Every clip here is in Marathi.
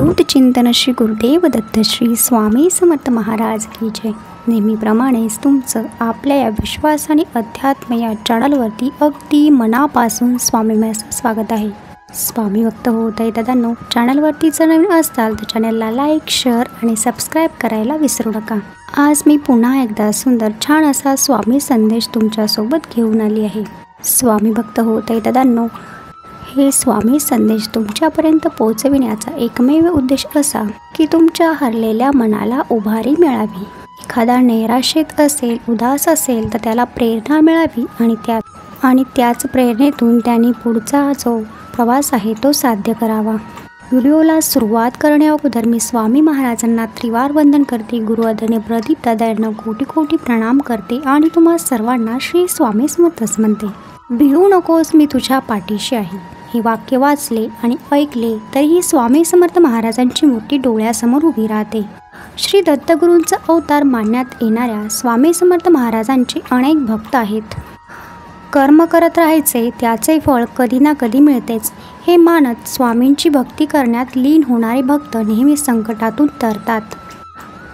अवधूत चिंतन श्री गुरुदेव दत्त श्री स्वामी समर्थ महाराज की जय। नेहमीप्रमाणेच तुमचं आपल्या या विश्वास आणि अध्यात्म या चॅनलवरती अगदी मनापासून स्वामीमय स्वागत आहे। स्वामी भक्त होत आहे दादांनो, चॅनलवरती जर नवीन असाल तर चॅनलला लाईक, शेअर आणि सबस्क्राईब करायला विसरू नका। आज मी पुन्हा एकदा सुंदर छान असा स्वामी संदेश तुमच्यासोबत घेऊन आली आहे। स्वामी भक्त होत आहे दादांनो, हे स्वामी संदेश तुमच्यापर्यंत पोहोचविण्याचा एकमेव उद्देश असा की तुमच्या हरलेल्या मनाला उभारी मिळावी। एखादा नैराश्येत असेल, उदास असेल तर त्याला प्रेरणा मिळावी आणि त्याच प्रेरणेतून त्यांनी पुढचा जो प्रवास आहे तो साध्य करावा। व्हिडिओला सुरुवात करण्याअगोदर मी स्वामी महाराजांना त्रिवार वंदन करते। गुरु आदरणीय प्रदीप दादा यांना कोटी कोटी प्रणाम करते आणि तुम्हा सर्वांना श्री स्वामी समर्थच म्हणते। भिवू नकोस, मी तुझ्या पाठीशी आहे। हे वाक्य वाचले आणि ऐकले तरीही स्वामी समर्थ महाराजांची मूर्ती डोळ्यासमोर उभी राहते। श्री दत्तगुरूंचा अवतार मानण्यात येणाऱ्या स्वामी समर्थ महाराजांचे अनेक भक्त आहेत। कर्म करत राहायचे, त्याचे फळ कधी ना कधी मिळतेच हे मानत स्वामींची भक्ती करण्यात लीन होणारे भक्त नेहमी संकटातून तरतात।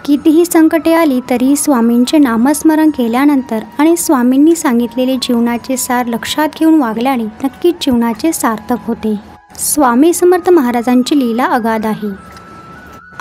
कितीही संकटे आली तरीही स्वामींचे नामस्मरण केल्यानंतर आणि स्वामींनी सांगितलेले जीवनाचे सार लक्षात घेऊन वागल्याने नक्कीच जीवनाचे सार्थक होते। स्वामी समर्थ महाराजांची लीला अगाध आहे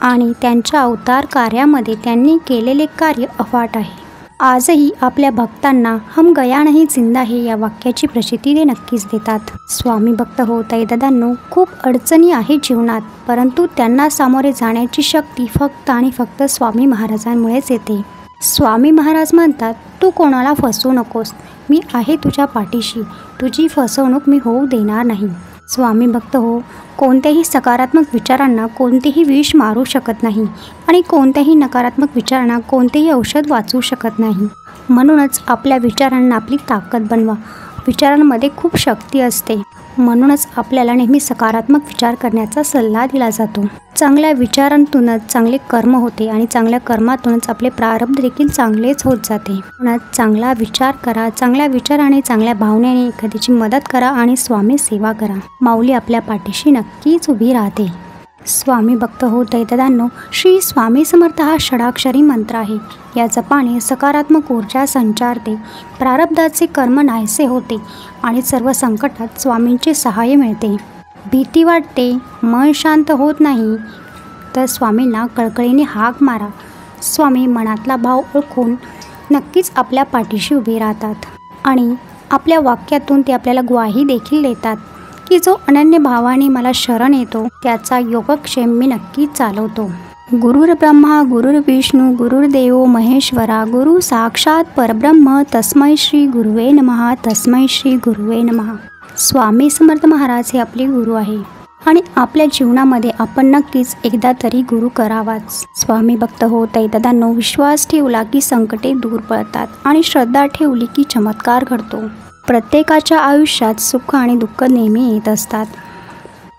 आणि त्यांच्या अवतार कार्यामध्ये त्यांनी केलेले कार्य अफाट आहे। आजही आपल्या भक्तांना हम गया नहीं जिंदा है या वाक्याची प्रचिती ते नक्कीच देतात। स्वामी भक्त होत आहे दादांनो, खूप अडचणी आहे जीवनात, परंतु त्यांना सामोरे जाण्याची शक्ती फक्त आणि फक्त स्वामी महाराजांमुळेच येते। स्वामी महाराज म्हणतात, तू कोणाला फसवू नकोस, मी आहे तुझ्या पाठीशी, तुझी फसवणूक मी होऊ देणार नाही। स्वामी भक्त हो, कोणत्याही सकारात्मक विचारांना कोणतेही विष मारू शकत नाही आणि कोणत्याही नकारात्मक विचारांना कोणतेही औषध वाचवू शकत नाही। म्हणूनच आपल्या विचारांना आपली ताकद बनवा। विचारांमध्ये खूप शक्ती असते, म्हणूनच आपल्याला नेहमी सकारात्मक विचार करण्याचा सल्ला दिला जातो। चांगल्या विचारांतूनच चांगले कर्म होते आणि चांगल्या कर्मातूनच आपले प्रारब्ध देखील चांगलेच होत जाते। म्हणूनच चांगला विचार करा, चांगल्या विचाराने चांगल्या भावनेने एखाद्याची मदत करा आणि स्वामी सेवा करा। माऊली आपल्या पाठीशी नक्कीच उभी राहते। स्वामी भक्त होत आहे दादांनो, श्री स्वामी समर्थ हा षडाक्षरी मंत्र आहे। या जपाने सकारात्मक ऊर्जा संचारते, प्रारब्धाचे कर्म नाहीसे होते आणि सर्व संकटात स्वामींचे सहाय्य मिळते। भीती वाटते, मन शांत होत नाही तर स्वामींना कळकळीने हाक मारा। स्वामी मनातला भाव ओळखून नक्कीच आपल्या पाठीशी उभे राहतात आणि आपल्या वाक्यातून ते आपल्याला ग्वाही देखील देतात की जो अनन्य भावाने मला शरण येतो त्याचा योगक्षेम मी नक्कीच चालवतो। गुरुर ब्रह्मा गुरुर्विष्णू गुरुर्देव महेश्वरा गुरु साक्षात परब्रह्म तस्मै श्री गुरुवे नमः, तस्मै श्री गुरुवे नमः। स्वामी समर्थ महाराज हे आपले गुरु आहे आणि आपल्या जीवनामध्ये आपण नक्कीच एकदा तरी गुरु करावाच। स्वामी भक्त होत आहे दादांनो, विश्वास ठेवला की संकटे दूर पळतात आणि श्रद्धा ठेवली की चमत्कार घडतो। प्रत्येकाच्या आयुष्यात सुख आणि दुःख नेहमी येत असतात,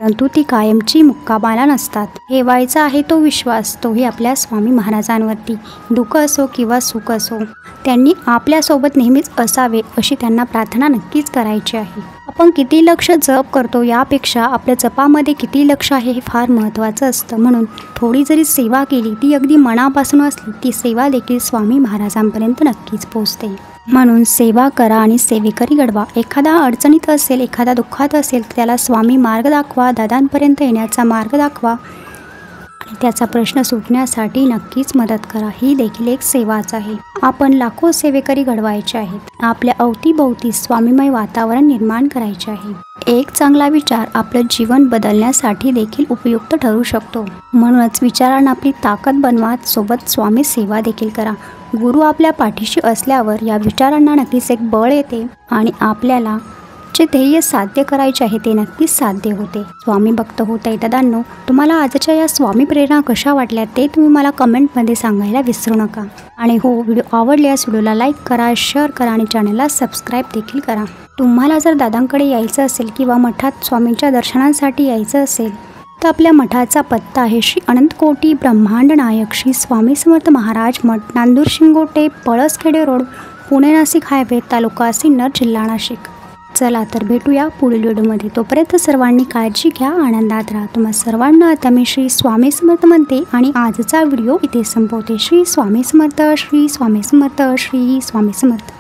परंतु ती कायमची मुक्कामाला नसतात। ठेवायचा आहे तो विश्वास, तोही आपल्या स्वामी महाराजांवरती। दुःख असो किंवा सुख असो, त्यांनी आपल्यासोबत नेहमीच असावे अशी त्यांना प्रार्थना नक्कीच करायची आहे। आपण किती लक्ष जप करतो यापेक्षा आपल्या जपामध्ये किती लक्ष आहे हे फार महत्त्वाचं असतं। म्हणून थोडी जरी सेवा केली, ती अगदी मनापासून असली, ती सेवा देखील स्वामी महाराजांपर्यंत नक्कीच पोहोचते। म्हणून सेवा करा आणि सेवेकरी घडवा। एखादा अडचणीत असेल, एखादा दुःखात असेल तर त्याला स्वामी मार्ग दाखवा, दादांपर्यंत येण्याचा मार्ग दाखवा आणि त्याचा प्रश्न सुटण्यासाठी नक्कीच मदत करा। ही देखील एक सेवाच आहे। आपण लाखो सेवेकरी घडवायचे आहेत। आपल्या अवतीभोवती स्वामीमय वातावरण निर्माण करायचे आहे। एक चांगला विचार आपलं जीवन बदलण्यासाठी देखील उपयुक्त ठरू शकतो। म्हणूनच विचारांना आपली ताकद बनवा, सोबत स्वामी सेवा देखील करा। गुरु आपल्या पाठीशी असल्यावर या विचारांना नक्कीच एक बळ येते आणि आपल्याला जे ध्येय साध्य करायचे आहे ते नक्कीच साध्य होते। स्वामी भक्त होत आहे दादांनो, तुम्हाला आजच्या या स्वामी प्रेरणा कशा वाटल्या ते तुम्ही मला कमेंटमध्ये सांगायला विसरू नका। आणि हो, व्हिडिओ आवडल्यास व्हिडिओला लाईक करा, शेअर करा आणि चॅनलला सबस्क्राईब देखील करा। तुम्हाला जर दादांकडे यायचं असेल किंवा मठात स्वामींच्या दर्शनांसाठी यायचं असेल तर आपल्या मठाचा पत्ता आहे श्री अनंतकोटी ब्रह्मांड नायक श्री स्वामी समर्थ महाराज मठ, नांदूर शिंगोटे, पळसखेडे रोड, पुणे नाशिक हायवे, तालुका सिन्नर, जिल्हा नाशिक। चला तर भेटूया पुढील व्हिडिओमध्ये. तोपर्यंत सर्वांनी काळजी घ्या, आनंदात राहा. तुम्हा सर्वांना आता मी श्री स्वामी समर्थ म्हणते आणि आजचा व्हिडिओ इथे संपवते. श्री स्वामी समर्थ, श्री स्वामी समर्थ, श्री स्वामी समर्थ.